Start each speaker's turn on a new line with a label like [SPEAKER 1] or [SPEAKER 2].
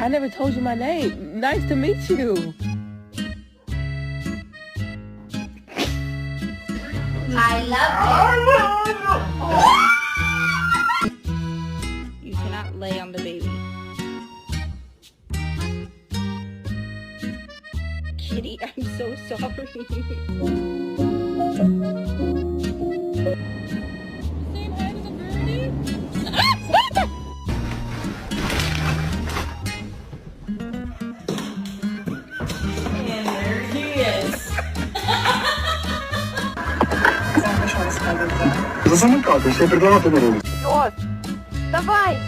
[SPEAKER 1] I never told you my name. Nice to meet you.
[SPEAKER 2] I love you. You cannot lay on the baby. Kitty, I'm so sorry. Same height as a birdie?
[SPEAKER 3] And there he is.
[SPEAKER 4] За самокаты, все предлагают.
[SPEAKER 1] Давай.